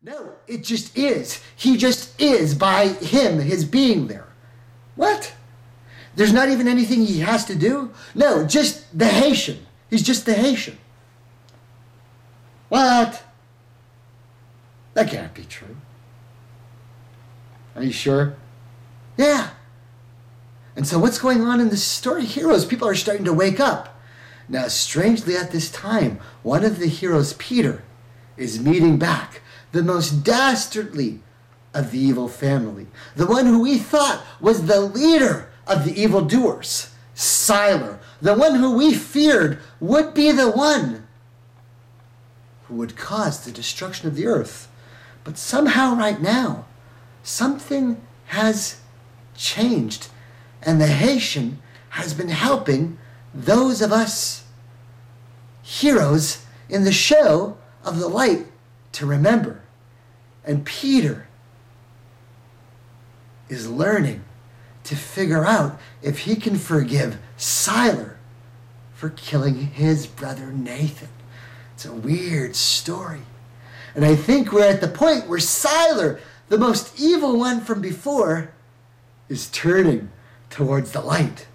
No, it just is. He just is by his being there. What? There's not even anything he has to do? No, just the Haitian. He's just the Haitian. What? That can't be true. Are you sure? Yeah. And so what's going on in this story? Heroes, people are starting to wake up. Now, strangely at this time, one of the heroes, Peter, is meeting back the most dastardly of the evil family. The one who we thought was the leader of the evildoers, Siler. The one who we feared would be the one who would cause the destruction of the earth. But somehow right now, something has changed. And the Haitian has been helping those of us heroes in the show of the light to remember. And Peter is learning to figure out if he can forgive Siler for killing his brother Nathan. It's a weird story. And I think we're at the point where Siler, the most evil one from before, is turning towards the light.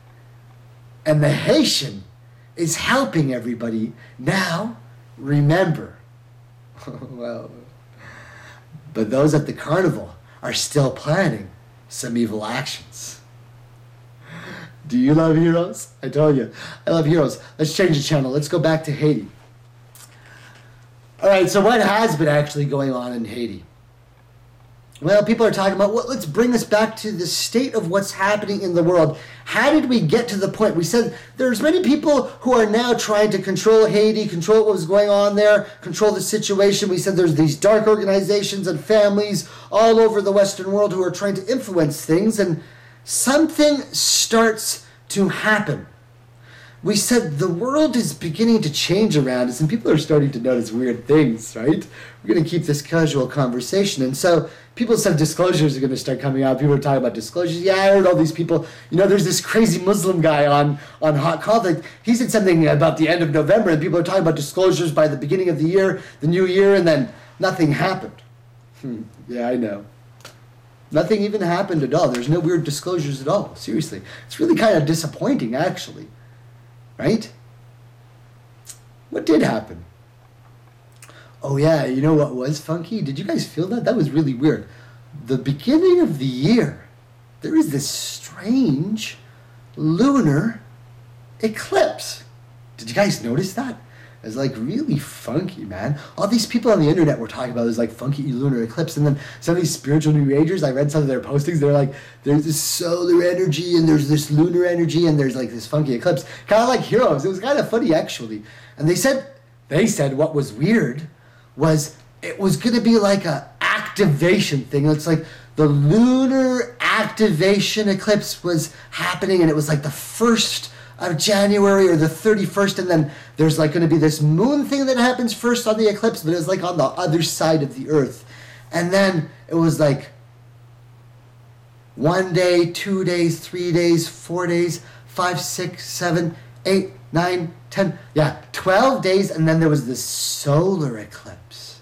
And the Haitian is helping everybody now remember. Well, but those at the carnival are still planning some evil actions. Do you love heroes? I told you, I love heroes. Let's change the channel. Let's go back to Haiti. All right, so what has been actually going on in Haiti? Well, people are talking about, well, let's bring us back to the state of what's happening in the world. How did we get to the point? We said there's many people who are now trying to control Haiti, control what was going on there, control the situation. We said there's these dark organizations and families all over the Western world who are trying to influence things, and something starts to happen. We said the world is beginning to change around us, and people are starting to notice weird things, right? We're going to keep this casual conversation. And so people said disclosures are going to start coming out. People are talking about disclosures. Yeah, I heard all these people. You know, there's this crazy Muslim guy on Hot Conflict. He said something about the end of November, and people are talking about disclosures by the beginning of the year, the new year, and then nothing happened. Yeah, I know. Nothing even happened at all. There's no weird disclosures at all. Seriously. It's really kind of disappointing, actually. Right? What did happen? Oh yeah, you know what was funky? Did you guys feel that? That was really weird. The beginning of the year, there is this strange lunar eclipse. Did you guys notice that? It was like really funky, man. All these people on the internet were talking about this like funky lunar eclipse, and then some of these spiritual New Agers, I read some of their postings, they're like, there's this solar energy, and there's this lunar energy, and there's like this funky eclipse. Kind of like heroes. It was kind of funny, actually. And they said what was weird was it was going to be like a activation thing. It's like the lunar activation eclipse was happening, and it was like the 1st of January or the 31st, and then there's like going to be this moon thing that happens first on the eclipse, but it's like on the other side of the earth. And then it was like 1 day, 2 days, 3 days, 4 days, 5, 6, 7, 8, 9, 10, 12 days, and then there was this solar eclipse.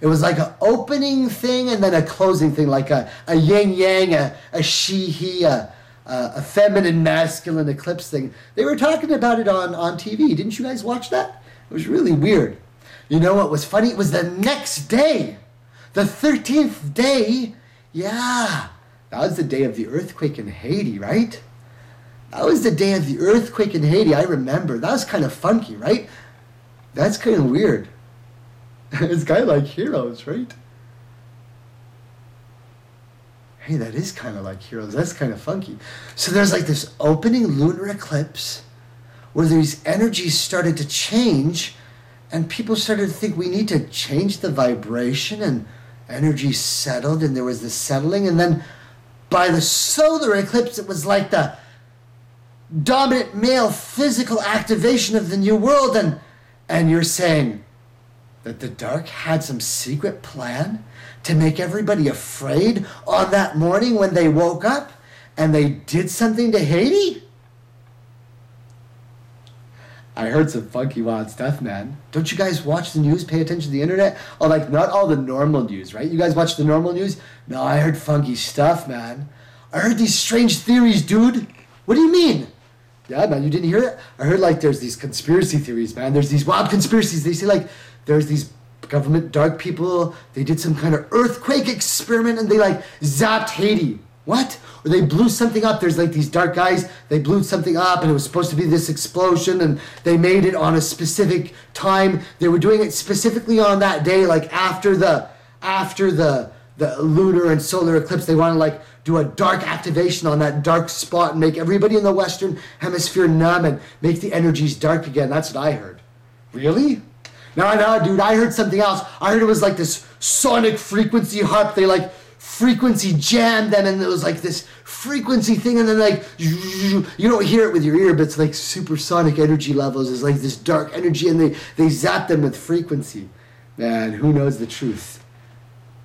It was like an opening thing and then a closing thing, like a yin-yang, a she-he, a feminine masculine eclipse thing. They were talking about it on TV. Didn't you guys watch that? It was really weird. You know what was funny? It was the next day, the 13th day. Yeah, that was the day of the earthquake in Haiti, right? That was the day of the earthquake in Haiti. I remember. That was kind of funky, right? That's kind of weird. It's kind of like heroes, right? Hey, that is kind of like heroes. That's kind of funky. So there's like this opening lunar eclipse where these energies started to change, and people started to think we need to change the vibration, and energy settled, and there was this settling. And then by the solar eclipse, it was like the dominant male physical activation of the new world. And you're saying that the dark had some secret plan to make everybody afraid on that morning when they woke up and they did something to Haiti? I heard some funky, wild stuff, man. Don't you guys watch the news, pay attention to the internet? Oh, like, not all the normal news, right? You guys watch the normal news? No, I heard funky stuff, man. I heard these strange theories, dude. What do you mean? Yeah, man, you didn't hear it? I heard, like, there's these conspiracy theories, man. There's these wild conspiracies. They say, like, there's these government dark people. They did some kind of earthquake experiment, and they, like, zapped Haiti. What? Or they blew something up. There's like these dark guys. They blew something up and it was supposed to be this explosion and they made it on a specific time. They were doing it specifically on that day, like after the lunar and solar eclipse. They want to like do a dark activation on that dark spot and make everybody in the Western Hemisphere numb and make the energies dark again. That's what I heard. Really? No, dude, I heard something else. I heard it was like this sonic frequency HAARP. They like frequency jammed them and it was like this frequency thing and then like you don't hear it with your ear but it's like supersonic energy levels. It's like this dark energy and they zap them with frequency. Man, who knows the truth?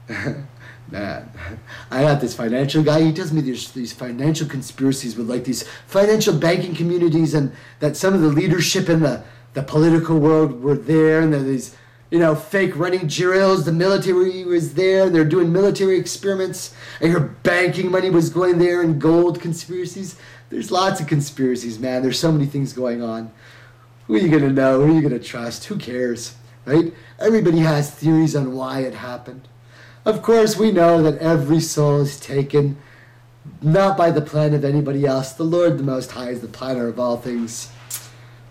Man, I got this financial guy. He tells me there's these financial conspiracies with like these financial banking communities and that some of the leadership in the political world were there and there are these fake running drills. The military was there. They're doing military experiments. And your banking money was going there and gold conspiracies. There's lots of conspiracies, man. There's so many things going on. Who are you going to know? Who are you going to trust? Who cares, right? Everybody has theories on why it happened. Of course, we know that every soul is taken not by the plan of anybody else. The Lord, the Most High, is the planner of all things.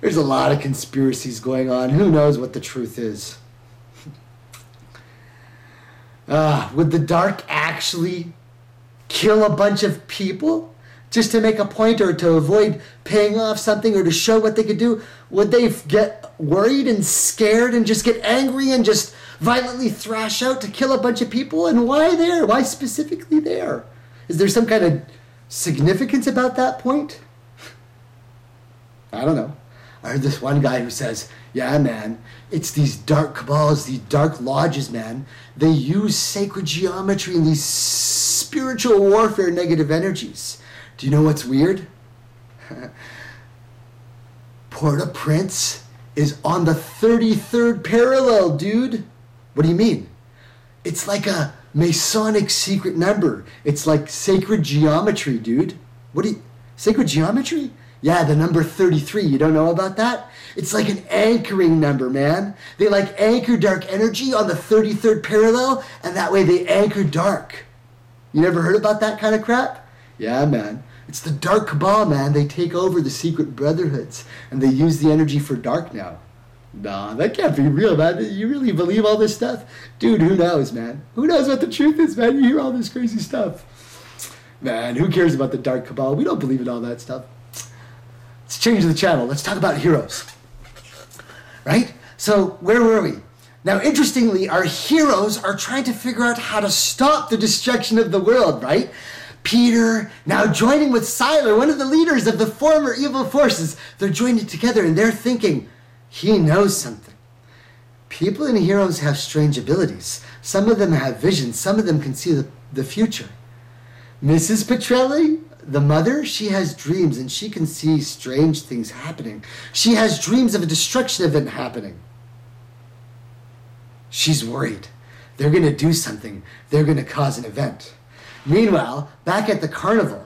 There's a lot of conspiracies going on. Who knows what the truth is? Would the dark actually kill a bunch of people just to make a point or to avoid paying off something or to show what they could do? Would they get worried and scared and just get angry and just violently thrash out to kill a bunch of people? And why there? Why specifically there? Is there some kind of significance about that point? I don't know. I heard this one guy who says, yeah, man, it's these dark cabals, these dark lodges, man. They use sacred geometry and these spiritual warfare negative energies. Do you know what's weird? Port-au-Prince is on the 33rd parallel, dude. What do you mean? It's like a Masonic secret number. It's like sacred geometry, dude. Sacred geometry? Yeah, the number 33. You don't know about that? It's like an anchoring number, man. They like anchor dark energy on the 33rd parallel, and that way they anchor dark. You never heard about that kind of crap? Yeah, man. It's the dark cabal, man. They take over the secret brotherhoods, and they use the energy for dark now. Nah, that can't be real, man. You really believe all this stuff? Dude, who knows, man? Who knows what the truth is, man? You hear all this crazy stuff. Man, who cares about the dark cabal? We don't believe in all that stuff. Let's change the channel. Let's talk about heroes. Right? So, where were we? Now, interestingly, our heroes are trying to figure out how to stop the destruction of the world, right? Peter, now joining with Siler, one of the leaders of the former evil forces. They're joining together and they're thinking, he knows something. People and heroes have strange abilities. Some of them have visions. Some of them can see the future. Mrs. Petrelli, the mother, she has dreams and she can see strange things happening. She has dreams of a destruction event happening. She's worried. They're going to do something. They're going to cause an event. Meanwhile, back at the carnival,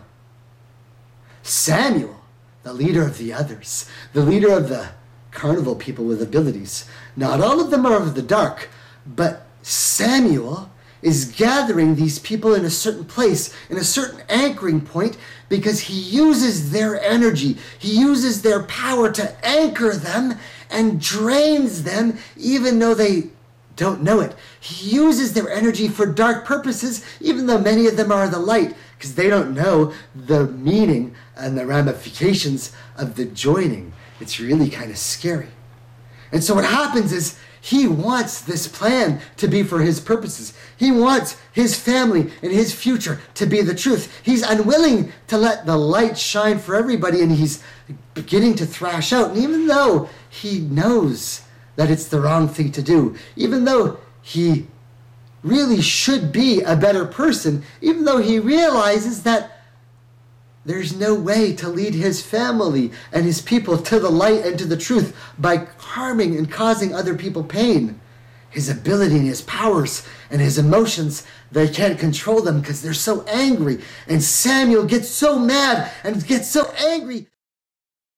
Samuel, the leader of the others, the leader of the carnival people with abilities, not all of them are of the dark, but Samuel is gathering these people in a certain place, in a certain anchoring point, because he uses their energy, he uses their power to anchor them and drains them even though they don't know it. He uses their energy for dark purposes, even though many of them are the light, because they don't know the meaning and the ramifications of the joining. It's really kind of scary. And so what happens is he wants this plan to be for his purposes. He wants his family and his future to be the truth. He's unwilling to let the light shine for everybody, and he's beginning to thrash out. And even though he knows that it's the wrong thing to do, even though he really should be a better person, even though he realizes that there's no way to lead his family and his people to the light and to the truth by harming and causing other people pain. His ability and his powers and his emotions, they can't control them because they're so angry. And Samuel gets so mad and gets so angry